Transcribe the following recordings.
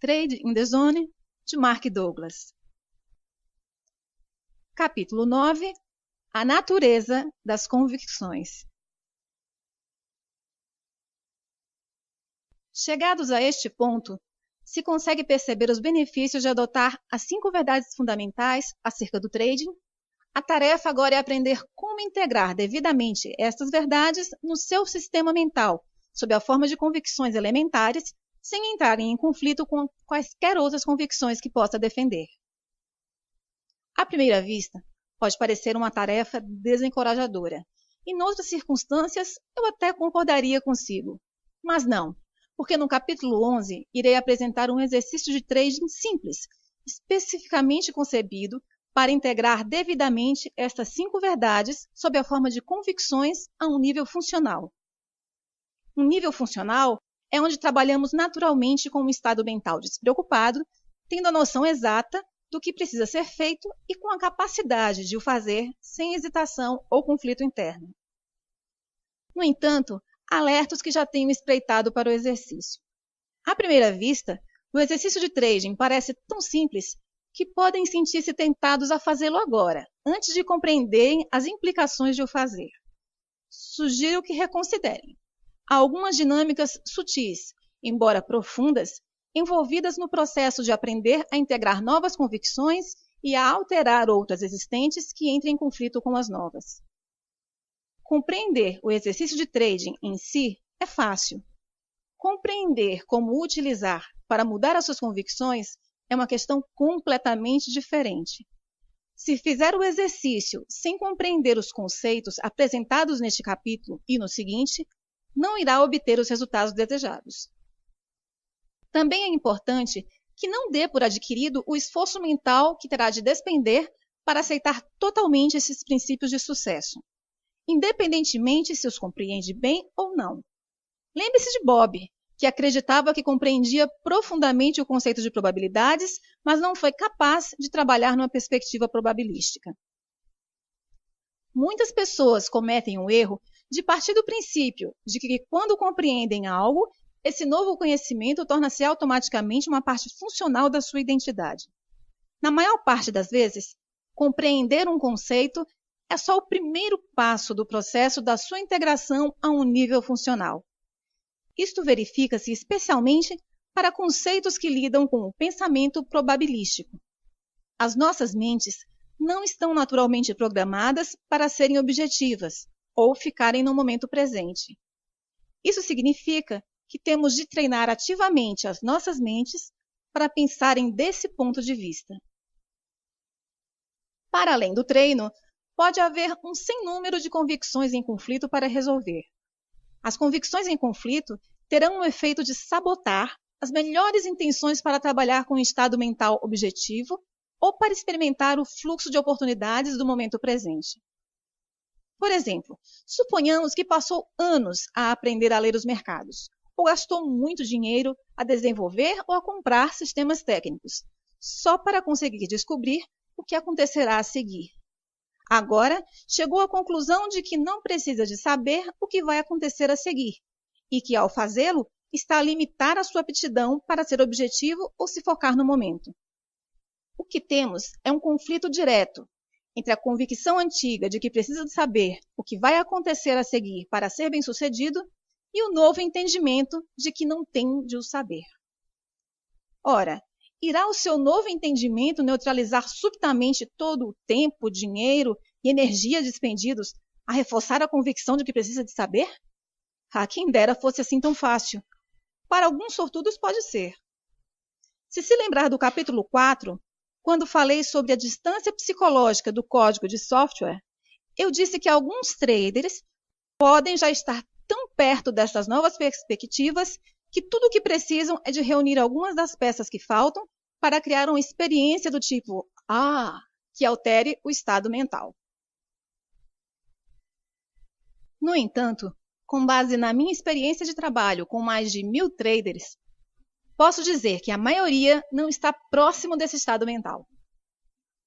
Trade in the Zone, de Mark Douglas. Capítulo 9. A natureza das convicções. Chegados a este ponto, se consegue perceber os benefícios de adotar as 5 verdades fundamentais acerca do trading. A tarefa agora é aprender como integrar devidamente estas verdades no seu sistema mental, sob a forma de convicções elementares, sem entrarem em conflito com quaisquer outras convicções que possa defender. À primeira vista, pode parecer uma tarefa desencorajadora, e em outras circunstâncias eu até concordaria consigo. Mas não, porque no capítulo 11 irei apresentar um exercício de trading simples, especificamente concebido para integrar devidamente estas 5 verdades sob a forma de convicções a um nível funcional. Um nível funcional é onde trabalhamos naturalmente com um estado mental despreocupado, tendo a noção exata do que precisa ser feito e com a capacidade de o fazer sem hesitação ou conflito interno. No entanto, alerta os que já tenham espreitado para o exercício. À primeira vista, o exercício de trading parece tão simples que podem sentir-se tentados a fazê-lo agora, antes de compreenderem as implicações de o fazer. Sugiro que reconsiderem. Há algumas dinâmicas sutis, embora profundas, envolvidas no processo de aprender a integrar novas convicções e a alterar outras existentes que entrem em conflito com as novas. Compreender o exercício de trading em si é fácil. Compreender como o utilizar para mudar as suas convicções é uma questão completamente diferente. Se fizer o exercício sem compreender os conceitos apresentados neste capítulo e no seguinte, não irá obter os resultados desejados. Também é importante que não dê por adquirido o esforço mental que terá de despender para aceitar totalmente esses princípios de sucesso, independentemente se os compreende bem ou não. Lembre-se de Bob, que acreditava que compreendia profundamente o conceito de probabilidades, mas não foi capaz de trabalhar numa perspectiva probabilística. Muitas pessoas cometem o erro de partir do princípio de que, quando compreendem algo, esse novo conhecimento torna-se automaticamente uma parte funcional da sua identidade. Na maior parte das vezes, compreender um conceito é só o primeiro passo do processo da sua integração a um nível funcional. Isto verifica-se especialmente para conceitos que lidam com o pensamento probabilístico. As nossas mentes não estão naturalmente programadas para serem objetivas ou ficarem no momento presente. Isso significa que temos de treinar ativamente as nossas mentes para pensarem desse ponto de vista. Para além do treino, pode haver um sem número de convicções em conflito para resolver. As convicções em conflito terão o efeito de sabotar as melhores intenções para trabalhar com um estado mental objetivo ou para experimentar o fluxo de oportunidades do momento presente. Por exemplo, suponhamos que passou anos a aprender a ler os mercados, ou gastou muito dinheiro a desenvolver ou a comprar sistemas técnicos, só para conseguir descobrir o que acontecerá a seguir. Agora, chegou à conclusão de que não precisa de saber o que vai acontecer a seguir, e que, ao fazê-lo, está a limitar a sua aptidão para ser objetivo ou se focar no momento. O que temos é um conflito direto entre a convicção antiga de que precisa de saber o que vai acontecer a seguir para ser bem-sucedido e o novo entendimento de que não tem de o saber. Ora, irá o seu novo entendimento neutralizar subitamente todo o tempo, dinheiro e energia despendidos a reforçar a convicção de que precisa de saber? Quem dera fosse assim tão fácil. Para alguns sortudos pode ser. Se lembrar do capítulo 4, quando falei sobre a distância psicológica do código de software, eu disse que alguns traders podem já estar tão perto dessas novas perspectivas que tudo o que precisam é de reunir algumas das peças que faltam para criar uma experiência do tipo que altere o estado mental. No entanto, com base na minha experiência de trabalho com mais de 1000 traders, posso dizer que a maioria não está próximo desse estado mental.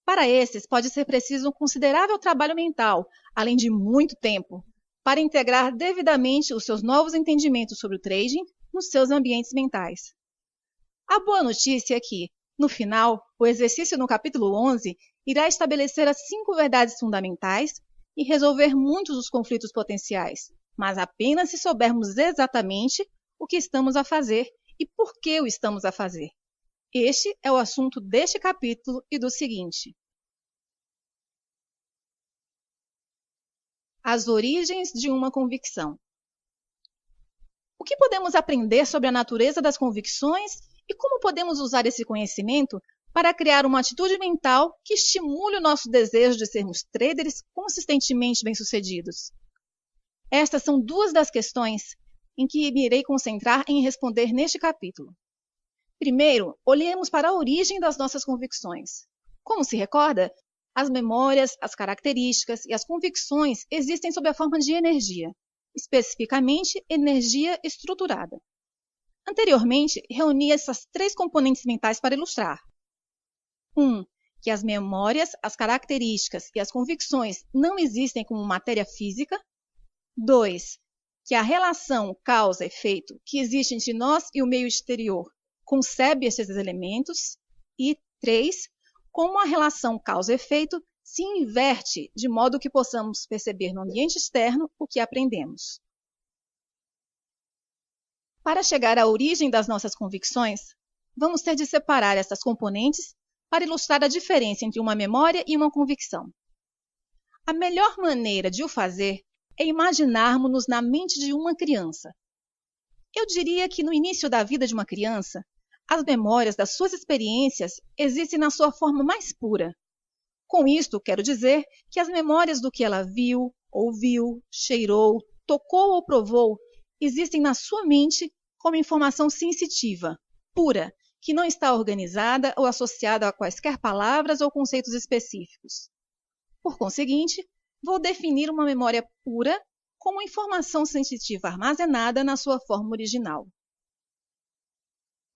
Para esses, pode ser preciso um considerável trabalho mental, além de muito tempo, para integrar devidamente os seus novos entendimentos sobre o trading nos seus ambientes mentais. A boa notícia é que, no final, o exercício no capítulo 11 irá estabelecer as 5 verdades fundamentais e resolver muitos dos conflitos potenciais, mas apenas se soubermos exatamente o que estamos a fazer e por que o estamos a fazer. Este é o assunto deste capítulo e do seguinte. As origens de uma convicção. O que podemos aprender sobre a natureza das convicções e como podemos usar esse conhecimento para criar uma atitude mental que estimule o nosso desejo de sermos traders consistentemente bem-sucedidos? Estas são 2 das questões em que me irei concentrar em responder neste capítulo. Primeiro, olhemos para a origem das nossas convicções. Como se recorda, as memórias, as características e as convicções existem sob a forma de energia, especificamente energia estruturada. Anteriormente, reuni essas 3 componentes mentais para ilustrar. 1. Que as memórias, as características e as convicções não existem como matéria física. 2. Que a relação causa-efeito que existe entre nós e o meio exterior concebe estes elementos. E 3. Como a relação causa-efeito se inverte de modo que possamos perceber no ambiente externo o que aprendemos. Para chegar à origem das nossas convicções, vamos ter de separar essas componentes para ilustrar a diferença entre uma memória e uma convicção. A melhor maneira de o fazer é imaginarmos-nos na mente de uma criança. Eu diria que no início da vida de uma criança, as memórias das suas experiências existem na sua forma mais pura. Com isto, quero dizer que as memórias do que ela viu, ouviu, cheirou, tocou ou provou existem na sua mente como informação sensitiva, pura, que não está organizada ou associada a quaisquer palavras ou conceitos específicos. Por conseguinte, vou definir uma memória pura como informação sensitiva armazenada na sua forma original.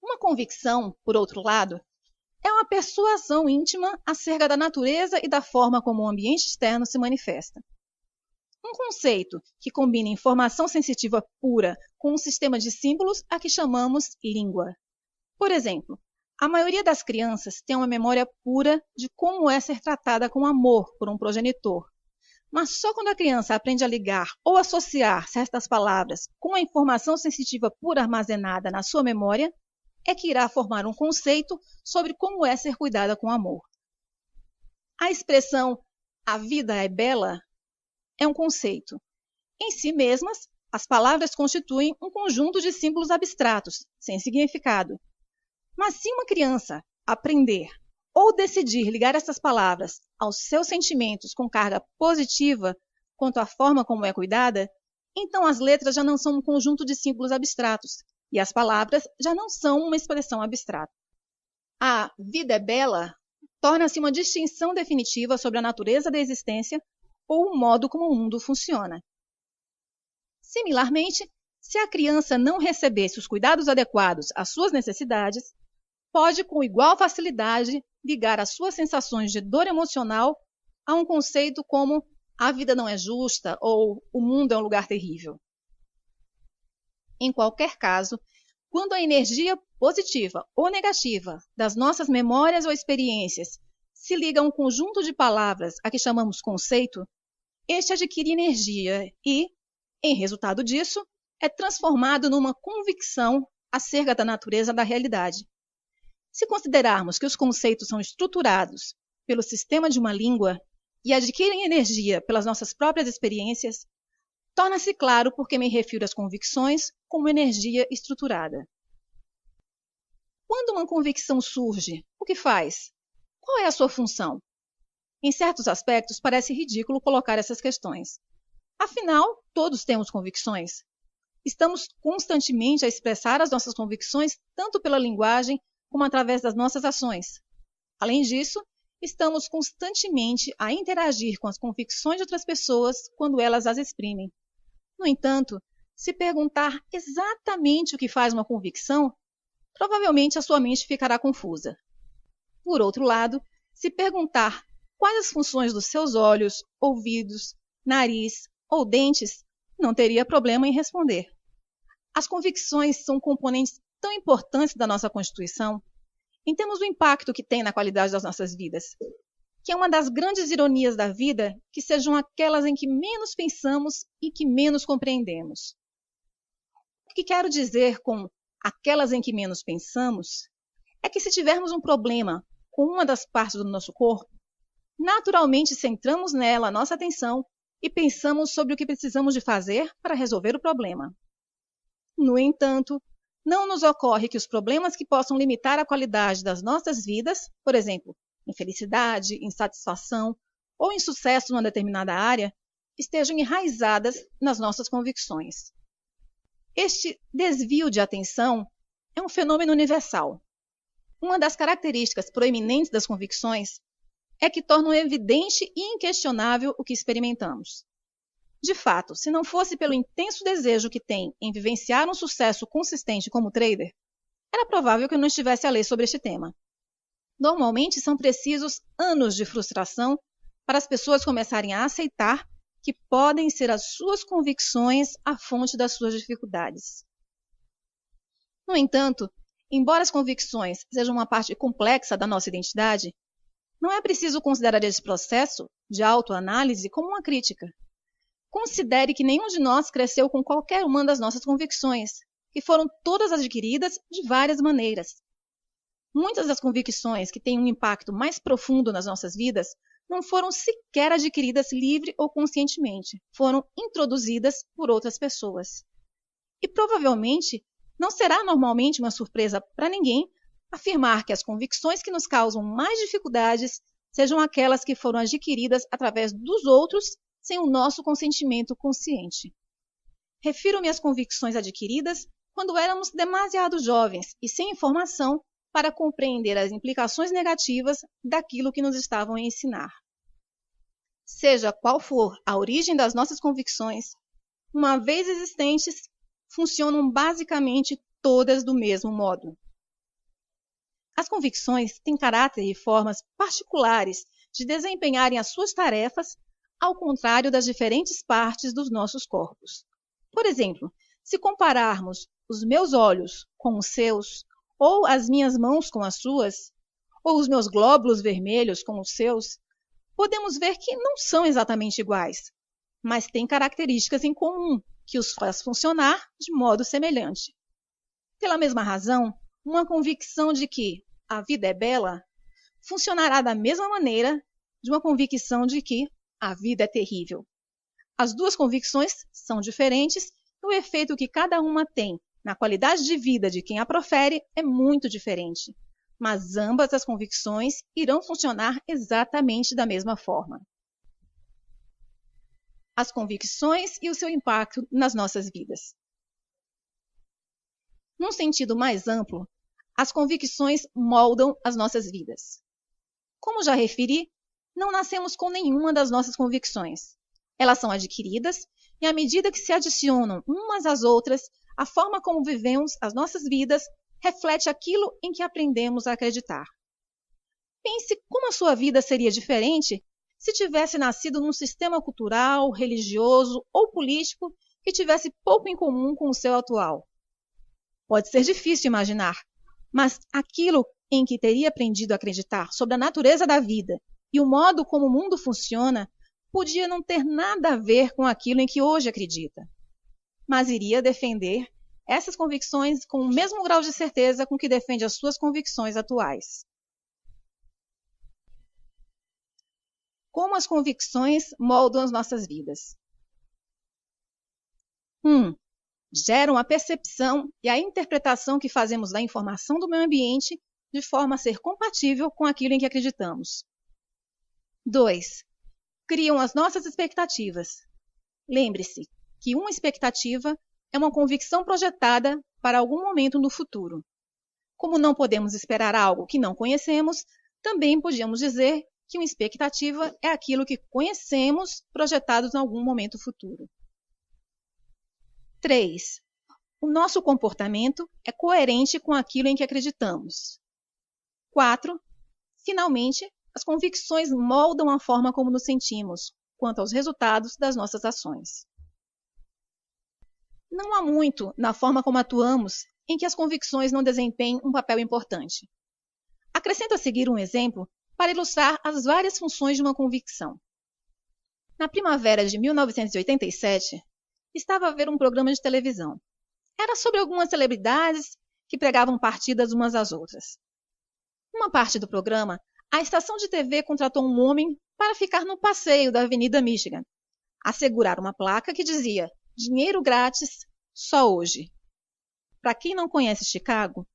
Uma convicção, por outro lado, é uma persuasão íntima acerca da natureza e da forma como o ambiente externo se manifesta. Um conceito que combina informação sensitiva pura com um sistema de símbolos a que chamamos língua. Por exemplo, a maioria das crianças tem uma memória pura de como é ser tratada com amor por um progenitor. Mas só quando a criança aprende a ligar ou associar certas palavras com a informação sensitiva pura armazenada na sua memória, é que irá formar um conceito sobre como é ser cuidada com amor. A expressão "a vida é bela" é um conceito. Em si mesmas, as palavras constituem um conjunto de símbolos abstratos, sem significado. Mas se uma criança aprender ou decidir ligar essas palavras aos seus sentimentos com carga positiva quanto à forma como é cuidada, então as letras já não são um conjunto de símbolos abstratos e as palavras já não são uma expressão abstrata. A vida é bela torna-se uma distinção definitiva sobre a natureza da existência ou o modo como o mundo funciona. Similarmente, se a criança não recebesse os cuidados adequados às suas necessidades, pode com igual facilidade ligar as suas sensações de dor emocional a um conceito como a vida não é justa ou o mundo é um lugar terrível. Em qualquer caso, quando a energia positiva ou negativa das nossas memórias ou experiências se liga a um conjunto de palavras a que chamamos conceito, este adquire energia e, em resultado disso, é transformado numa convicção acerca da natureza da realidade. Se considerarmos que os conceitos são estruturados pelo sistema de uma língua e adquirem energia pelas nossas próprias experiências, torna-se claro por que me refiro às convicções como energia estruturada. Quando uma convicção surge, o que faz? Qual é a sua função? Em certos aspectos, parece ridículo colocar essas questões. Afinal, todos temos convicções. Estamos constantemente a expressar as nossas convicções tanto pela linguagem como através das nossas ações. Além disso, estamos constantemente a interagir com as convicções de outras pessoas quando elas as exprimem. No entanto, se perguntar exatamente o que faz uma convicção, provavelmente a sua mente ficará confusa. Por outro lado, se perguntar quais as funções dos seus olhos, ouvidos, nariz ou dentes, não teria problema em responder. As convicções são componentes tão importantes da nossa Constituição, entendemos o impacto que tem na qualidade das nossas vidas, que é uma das grandes ironias da vida que sejam aquelas em que menos pensamos e que menos compreendemos. O que quero dizer com aquelas em que menos pensamos é que se tivermos um problema com uma das partes do nosso corpo, naturalmente centramos nela a nossa atenção e pensamos sobre o que precisamos de fazer para resolver o problema. No entanto, não nos ocorre que os problemas que possam limitar a qualidade das nossas vidas, por exemplo, infelicidade, insatisfação ou insucesso numa determinada área, estejam enraizadas nas nossas convicções. Este desvio de atenção é um fenômeno universal. Uma das características proeminentes das convicções é que tornam evidente e inquestionável o que experimentamos. De fato, se não fosse pelo intenso desejo que tem em vivenciar um sucesso consistente como trader, era provável que eu não estivesse a ler sobre este tema. Normalmente são precisos anos de frustração para as pessoas começarem a aceitar que podem ser as suas convicções a fonte das suas dificuldades. No entanto, embora as convicções sejam uma parte complexa da nossa identidade, não é preciso considerar esse processo de autoanálise como uma crítica. Considere que nenhum de nós cresceu com qualquer uma das nossas convicções, que foram todas adquiridas de várias maneiras. Muitas das convicções que têm um impacto mais profundo nas nossas vidas não foram sequer adquiridas livre ou conscientemente, foram introduzidas por outras pessoas. E provavelmente não será normalmente uma surpresa para ninguém afirmar que as convicções que nos causam mais dificuldades sejam aquelas que foram adquiridas através dos outros sem o nosso consentimento consciente. Refiro-me às convicções adquiridas quando éramos demasiado jovens e sem informação para compreender as implicações negativas daquilo que nos estavam a ensinar. Seja qual for a origem das nossas convicções, uma vez existentes, funcionam basicamente todas do mesmo modo. As convicções têm caráter e formas particulares de desempenharem as suas tarefas, ao contrário das diferentes partes dos nossos corpos. Por exemplo, se compararmos os meus olhos com os seus, ou as minhas mãos com as suas, ou os meus glóbulos vermelhos com os seus, podemos ver que não são exatamente iguais, mas têm características em comum que os faz funcionar de modo semelhante. Pela mesma razão, uma convicção de que a vida é bela funcionará da mesma maneira de uma convicção de que a vida é terrível. As duas convicções são diferentes e o efeito que cada uma tem na qualidade de vida de quem a profere é muito diferente, mas ambas as convicções irão funcionar exatamente da mesma forma. As convicções e o seu impacto nas nossas vidas. Num sentido mais amplo, as convicções moldam as nossas vidas. Como já referi, não nascemos com nenhuma das nossas convicções. Elas são adquiridas e, à medida que se adicionam umas às outras, a forma como vivemos as nossas vidas reflete aquilo em que aprendemos a acreditar. Pense como a sua vida seria diferente se tivesse nascido num sistema cultural, religioso ou político que tivesse pouco em comum com o seu atual. Pode ser difícil imaginar, mas aquilo em que teria aprendido a acreditar sobre a natureza da vida e o modo como o mundo funciona podia não ter nada a ver com aquilo em que hoje acredita, mas iria defender essas convicções com o mesmo grau de certeza com que defende as suas convicções atuais. Como as convicções moldam as nossas vidas? 1. Geram a percepção e a interpretação que fazemos da informação do meio ambiente de forma a ser compatível com aquilo em que acreditamos. 2. Criam as nossas expectativas. Lembre-se que uma expectativa é uma convicção projetada para algum momento no futuro. Como não podemos esperar algo que não conhecemos, também podíamos dizer que uma expectativa é aquilo que conhecemos projetado em algum momento futuro. 3. O nosso comportamento é coerente com aquilo em que acreditamos. 4. Finalmente, as convicções moldam a forma como nos sentimos quanto aos resultados das nossas ações. Não há muito na forma como atuamos em que as convicções não desempenham um papel importante. Acrescento a seguir um exemplo para ilustrar as várias funções de uma convicção. Na primavera de 1987, estava a ver um programa de televisão. Era sobre algumas celebridades que pregavam partidas umas às outras. Numa parte do programa, a estação de TV contratou um homem para ficar no passeio da Avenida Michigan, assegurar uma placa que dizia "Dinheiro grátis, só hoje". Para quem não conhece Chicago,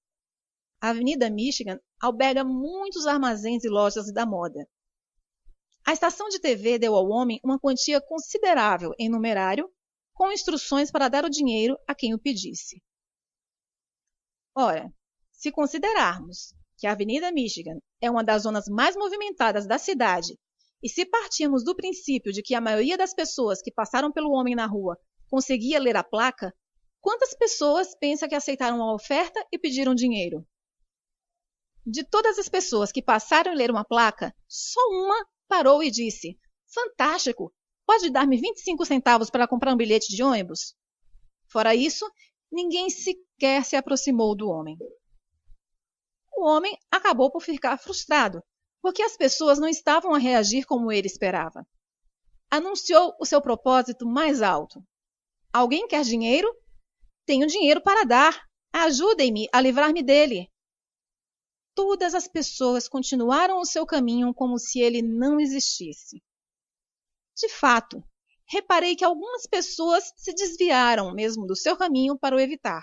a Avenida Michigan alberga muitos armazéns e lojas da moda. A estação de TV deu ao homem uma quantia considerável em numerário, com instruções para dar o dinheiro a quem o pedisse. Ora, se considerarmos que a Avenida Michigan é uma das zonas mais movimentadas da cidade, e se partirmos do princípio de que a maioria das pessoas que passaram pelo homem na rua conseguia ler a placa, quantas pessoas pensa que aceitaram a oferta e pediram dinheiro? De todas as pessoas que passaram e leram a placa, só uma parou e disse: "Fantástico! Pode dar-me 25 centavos para comprar um bilhete de ônibus?" Fora isso, ninguém sequer se aproximou do homem. O homem acabou por ficar frustrado, porque as pessoas não estavam a reagir como ele esperava. Anunciou o seu propósito mais alto: "Alguém quer dinheiro? Tenho dinheiro para dar. Ajudem-me a livrar-me dele." Todas as pessoas continuaram o seu caminho como se ele não existisse. De fato, reparei que algumas pessoas se desviaram mesmo do seu caminho para o evitar.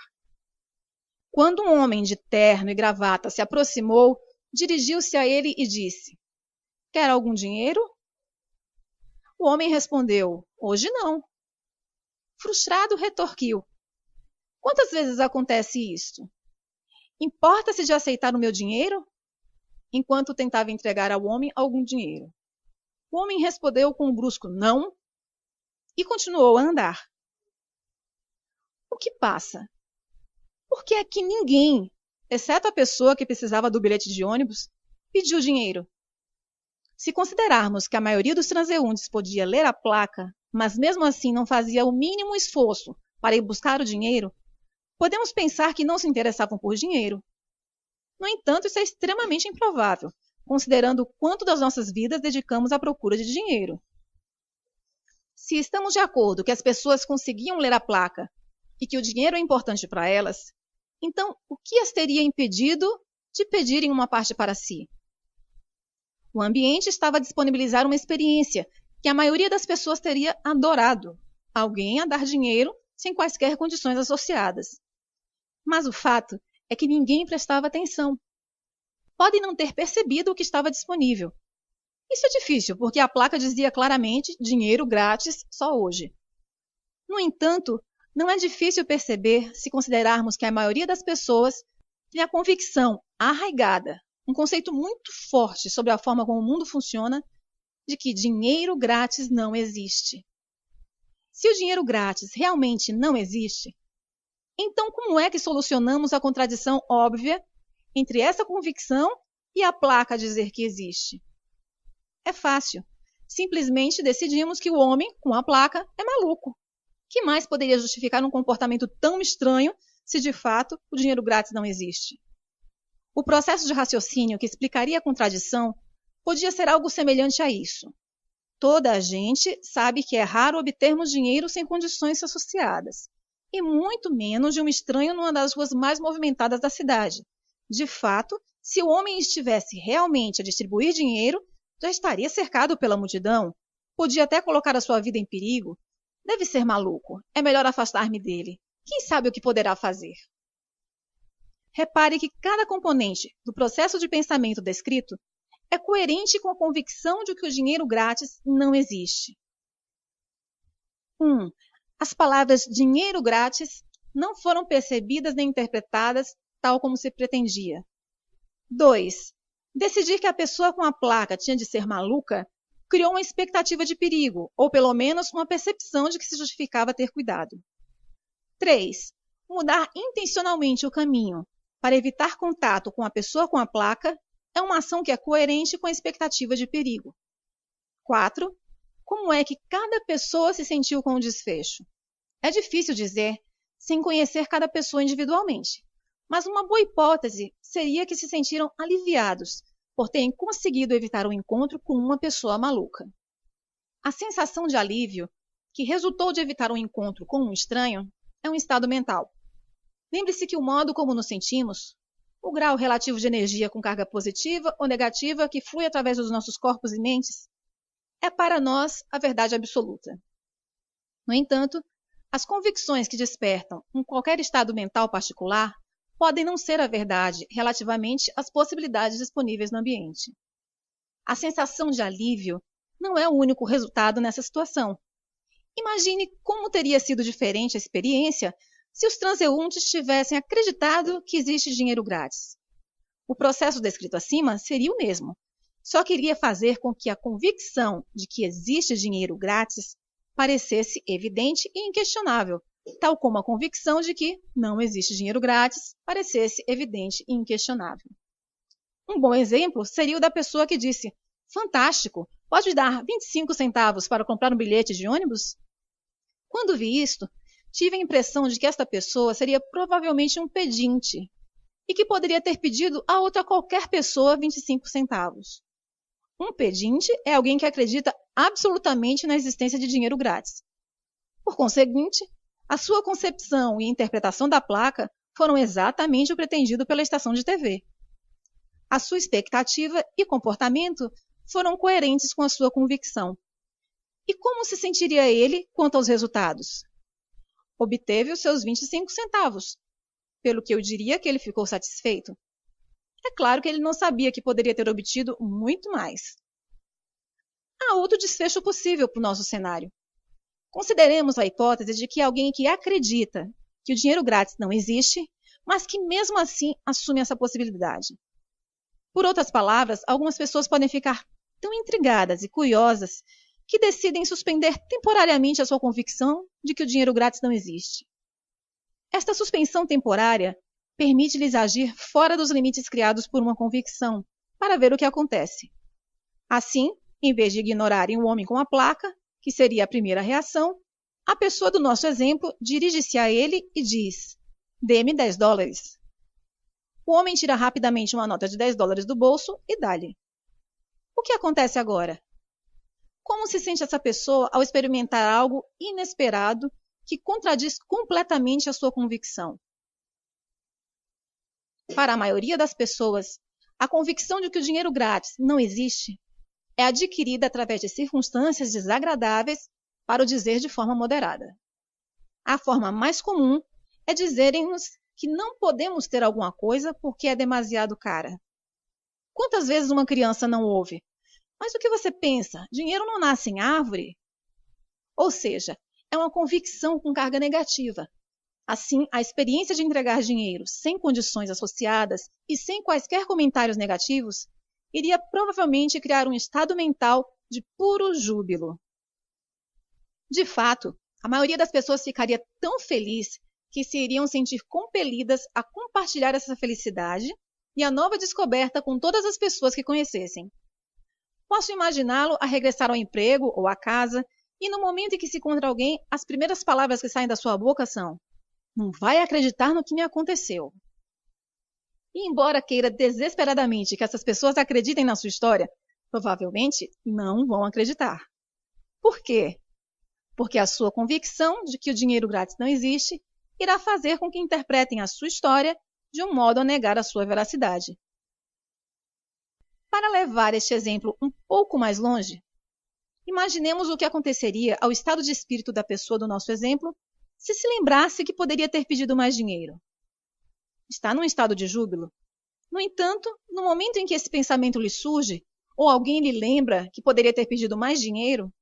Quando um homem de terno e gravata se aproximou, dirigiu-se a ele e disse: "Quer algum dinheiro?" O homem respondeu: "Hoje não." Frustrado, retorquiu: "Quantas vezes acontece isto? Importa-se de aceitar o meu dinheiro?" Enquanto tentava entregar ao homem algum dinheiro. O homem respondeu com um brusco "não" e continuou a andar. O que passa? Por que é que ninguém, exceto a pessoa que precisava do bilhete de ônibus, pediu dinheiro? Se considerarmos que a maioria dos transeuntes podia ler a placa, mas mesmo assim não fazia o mínimo esforço para ir buscar o dinheiro, podemos pensar que não se interessavam por dinheiro. No entanto, isso é extremamente improvável, considerando o quanto das nossas vidas dedicamos à procura de dinheiro. Se estamos de acordo que as pessoas conseguiam ler a placa e que o dinheiro é importante para elas, então o que as teria impedido de pedirem uma parte para si? O ambiente estava a disponibilizar uma experiência que a maioria das pessoas teria adorado: alguém a dar dinheiro sem quaisquer condições associadas. Mas o fato é que ninguém prestava atenção. Podem não ter percebido o que estava disponível. Isso é difícil, porque a placa dizia claramente "dinheiro grátis, só hoje". No entanto, não é difícil perceber se considerarmos que a maioria das pessoas tem a convicção arraigada, um conceito muito forte sobre a forma como o mundo funciona, de que dinheiro grátis não existe. Se o dinheiro grátis realmente não existe, então como é que solucionamos a contradição óbvia entre essa convicção e a placa dizer que existe? É fácil. Simplesmente decidimos que o homem com a placa é maluco. Que mais poderia justificar um comportamento tão estranho se de fato o dinheiro grátis não existe? O processo de raciocínio que explicaria a contradição podia ser algo semelhante a isso. Toda a gente sabe que é raro obtermos dinheiro sem condições associadas, e muito menos de um estranho numa das ruas mais movimentadas da cidade. De fato, se o homem estivesse realmente a distribuir dinheiro, já estaria cercado pela multidão. Podia até colocar a sua vida em perigo. Deve ser maluco. É melhor afastar-me dele. Quem sabe o que poderá fazer? Repare que cada componente do processo de pensamento descrito é coerente com a convicção de que o dinheiro grátis não existe. 1. As palavras dinheiro grátis não foram percebidas nem interpretadas tal como se pretendia. 2. Decidir que a pessoa com a placa tinha de ser maluca criou uma expectativa de perigo, ou pelo menos uma percepção de que se justificava ter cuidado. 3. Mudar intencionalmente o caminho para evitar contato com a pessoa com a placa é uma ação que é coerente com a expectativa de perigo. 4. Como é que cada pessoa se sentiu com o desfecho? É difícil dizer sem conhecer cada pessoa individualmente, mas uma boa hipótese seria que se sentiram aliviados por terem conseguido evitar um encontro com uma pessoa maluca. A sensação de alívio que resultou de evitar um encontro com um estranho é um estado mental. Lembre-se que o modo como nos sentimos, o grau relativo de energia com carga positiva ou negativa que flui através dos nossos corpos e mentes, é para nós a verdade absoluta. No entanto, as convicções que despertam em qualquer estado mental particular podem não ser a verdade relativamente às possibilidades disponíveis no ambiente. A sensação de alívio não é o único resultado nessa situação. Imagine como teria sido diferente a experiência se os transeuntes tivessem acreditado que existe dinheiro grátis. O processo descrito acima seria o mesmo, só que iria fazer com que a convicção de que existe dinheiro grátis parecesse evidente e inquestionável, tal como a convicção de que não existe dinheiro grátis parecesse evidente e inquestionável. Um bom exemplo seria o da pessoa que disse: "Fantástico, pode me dar 25 centavos para comprar um bilhete de ônibus?" Quando vi isto, tive a impressão de que esta pessoa seria provavelmente um pedinte e que poderia ter pedido a outra qualquer pessoa 25 centavos. Um pedinte é alguém que acredita absolutamente na existência de dinheiro grátis. Por conseguinte, a sua concepção e interpretação da placa foram exatamente o pretendido pela estação de TV. A sua expectativa e comportamento foram coerentes com a sua convicção. E como se sentiria ele quanto aos resultados? Obteve os seus 25 centavos, pelo que eu diria que ele ficou satisfeito. É claro que ele não sabia que poderia ter obtido muito mais. Há outro desfecho possível para o nosso cenário. Consideremos a hipótese de que alguém que acredita que o dinheiro grátis não existe, mas que mesmo assim assume essa possibilidade. Por outras palavras, algumas pessoas podem ficar tão intrigadas e curiosas que decidem suspender temporariamente a sua convicção de que o dinheiro grátis não existe. Esta suspensão temporária permite-lhes agir fora dos limites criados por uma convicção, para ver o que acontece. Assim, em vez de ignorarem o homem com a placa, que seria a primeira reação, a pessoa do nosso exemplo dirige-se a ele e diz: "Dê-me 10 dólares." O homem tira rapidamente uma nota de 10 dólares do bolso e dá-lhe. O que acontece agora? Como se sente essa pessoa ao experimentar algo inesperado que contradiz completamente a sua convicção? Para a maioria das pessoas, a convicção de que o dinheiro grátis não existe é adquirida através de circunstâncias desagradáveis, para o dizer de forma moderada. A forma mais comum é dizerem-nos que não podemos ter alguma coisa porque é demasiado cara. Quantas vezes uma criança não ouve: "Mas o que você pensa? Dinheiro não nasce em árvore?" Ou seja, é uma convicção com carga negativa. Assim, a experiência de entregar dinheiro sem condições associadas e sem quaisquer comentários negativos iria provavelmente criar um estado mental de puro júbilo. De fato, a maioria das pessoas ficaria tão feliz que se iriam sentir compelidas a compartilhar essa felicidade e a nova descoberta com todas as pessoas que conhecessem. Posso imaginá-lo a regressar ao emprego ou à casa e no momento em que se encontra alguém, as primeiras palavras que saem da sua boca são: "Não vai acreditar no que me aconteceu." E embora queira desesperadamente que essas pessoas acreditem na sua história, provavelmente não vão acreditar. Por quê? Porque a sua convicção de que o dinheiro grátis não existe irá fazer com que interpretem a sua história de um modo a negar a sua veracidade. Para levar este exemplo um pouco mais longe, imaginemos o que aconteceria ao estado de espírito da pessoa do nosso exemplo se lembrasse que poderia ter pedido mais dinheiro. Está num estado de júbilo. No entanto, no momento em que esse pensamento lhe surge, ou alguém lhe lembra que poderia ter pedido mais dinheiro,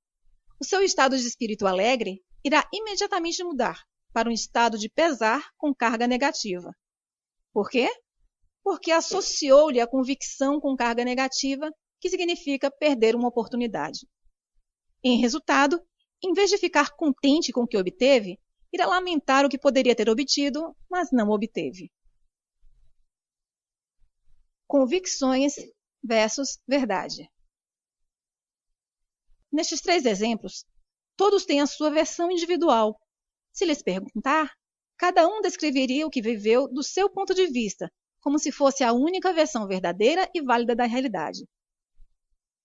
o seu estado de espírito alegre irá imediatamente mudar para um estado de pesar com carga negativa. Por quê? Porque associou-lhe a convicção com carga negativa, que significa perder uma oportunidade. Em resultado, em vez de ficar contente com o que obteve, irá lamentar o que poderia ter obtido, mas não obteve. Convicções versus verdade. Nestes 3 exemplos, todos têm a sua versão individual. Se lhes perguntar, Cada um descreveria o que viveu do seu ponto de vista, como se fosse a única versão verdadeira e válida da realidade.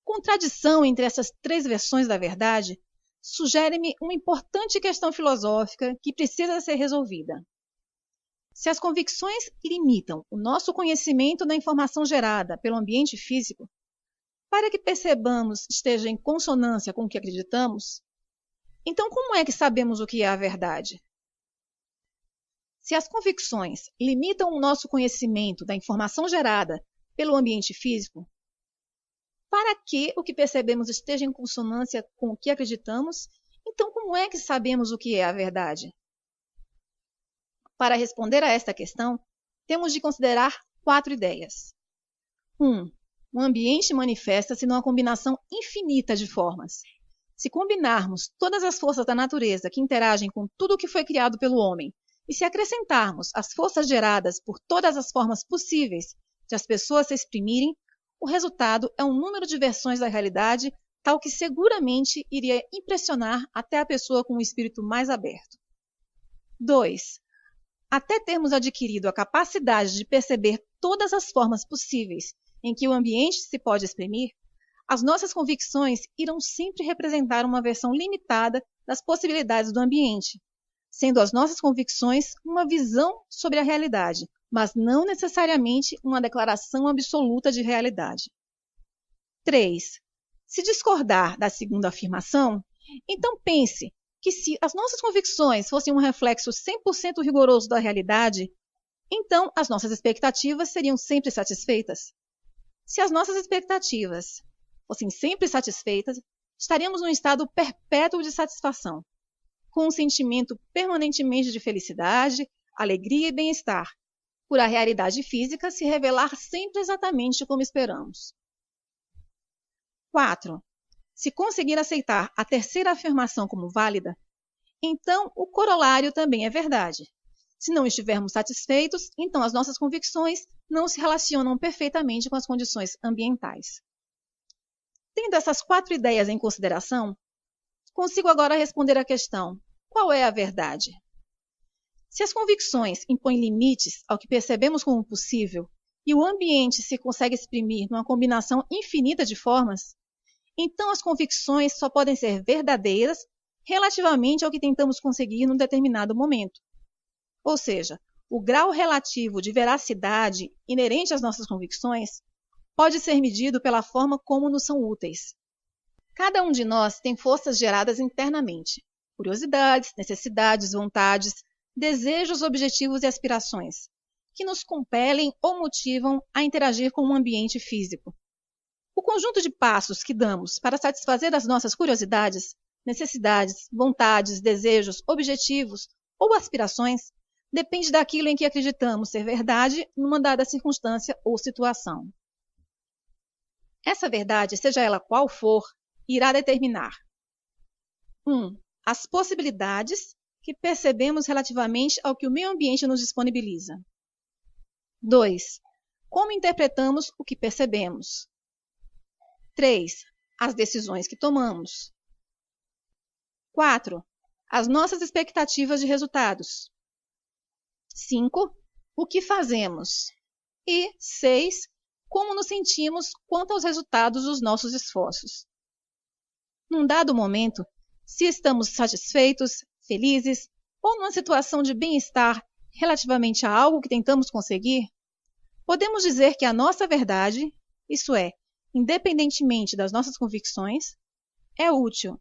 Contradição entre essas três versões da verdade sugere-me uma importante questão filosófica que precisa ser resolvida. Se as convicções limitam o nosso conhecimento da informação gerada pelo ambiente físico, para que percebamos esteja em consonância com o que acreditamos, então como é que sabemos o que é a verdade? Se as convicções limitam o nosso conhecimento da informação gerada pelo ambiente físico, para que o que percebemos esteja em consonância com o que acreditamos, então como é que sabemos o que é a verdade? Para responder a esta questão, temos de considerar 4 ideias. 1. O ambiente manifesta-se numa combinação infinita de formas. Se combinarmos todas as forças da natureza que interagem com tudo o que foi criado pelo homem, e se acrescentarmos as forças geradas por todas as formas possíveis de as pessoas se exprimirem, o resultado é um número de versões da realidade tal que seguramente iria impressionar até a pessoa com o espírito mais aberto. 2. Até termos adquirido a capacidade de perceber todas as formas possíveis em que o ambiente se pode exprimir, as nossas convicções irão sempre representar uma versão limitada das possibilidades do ambiente, sendo as nossas convicções uma visão sobre a realidade, mas não necessariamente uma declaração absoluta de realidade. 3. Se discordar da segunda afirmação, então pense que se as nossas convicções fossem um reflexo 100% rigoroso da realidade, então as nossas expectativas seriam sempre satisfeitas. Se as nossas expectativas fossem sempre satisfeitas, estaríamos num estado perpétuo de satisfação, com um sentimento permanentemente de felicidade, alegria e bem-estar, por a realidade física se revelar sempre exatamente como esperamos. 4. Se conseguir aceitar a terceira afirmação como válida, então o corolário também é verdade. Se não estivermos satisfeitos, então as nossas convicções não se relacionam perfeitamente com as condições ambientais. Tendo essas 4 ideias em consideração, consigo agora responder à questão: qual é a verdade? Se as convicções impõem limites ao que percebemos como possível e o ambiente se consegue exprimir numa combinação infinita de formas, então as convicções só podem ser verdadeiras relativamente ao que tentamos conseguir num determinado momento. Ou seja, o grau relativo de veracidade inerente às nossas convicções pode ser medido pela forma como nos são úteis. Cada um de nós tem forças geradas internamente, curiosidades, necessidades, vontades, desejos, objetivos e aspirações, que nos compelem ou motivam a interagir com o ambiente físico. O conjunto de passos que damos para satisfazer as nossas curiosidades, necessidades, vontades, desejos, objetivos ou aspirações depende daquilo em que acreditamos ser verdade numa dada circunstância ou situação. Essa verdade, seja ela qual for, irá determinar 1. As possibilidades que percebemos relativamente ao que o meio ambiente nos disponibiliza. 2. Como interpretamos o que percebemos. 3. As decisões que tomamos. 4. As nossas expectativas de resultados. 5. O que fazemos. E 6. Como nos sentimos quanto aos resultados dos nossos esforços. Num dado momento, se estamos satisfeitos, felizes ou numa situação de bem-estar relativamente a algo que tentamos conseguir, podemos dizer que a nossa verdade, isso é, independentemente das nossas convicções, é útil,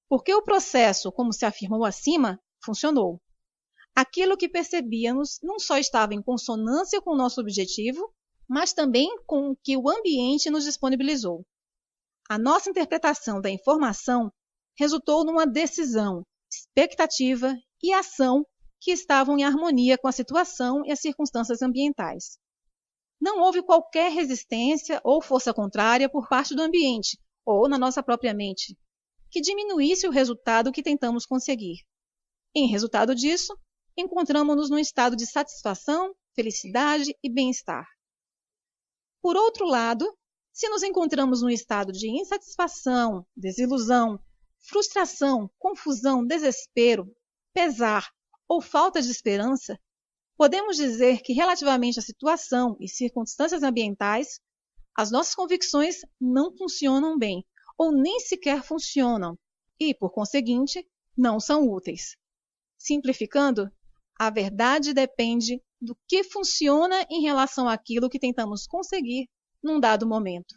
porque o processo, como se afirmou acima, funcionou. Aquilo que percebíamos não só estava em consonância com o nosso objetivo, mas também com o que o ambiente nos disponibilizou. A nossa interpretação da informação resultou numa decisão, expectativa e ação que estavam em harmonia com a situação e as circunstâncias ambientais. Não houve qualquer resistência ou força contrária por parte do ambiente, ou na nossa própria mente, que diminuísse o resultado que tentamos conseguir. Em resultado disso, encontramos-nos num estado de satisfação, felicidade e bem-estar. Por outro lado, se nos encontramos num estado de insatisfação, desilusão, frustração, confusão, desespero, pesar ou falta de esperança, podemos dizer que, relativamente à situação e circunstâncias ambientais, as nossas convicções não funcionam bem, ou nem sequer funcionam, e, por conseguinte, não são úteis. Simplificando, a verdade depende do que funciona em relação àquilo que tentamos conseguir num dado momento.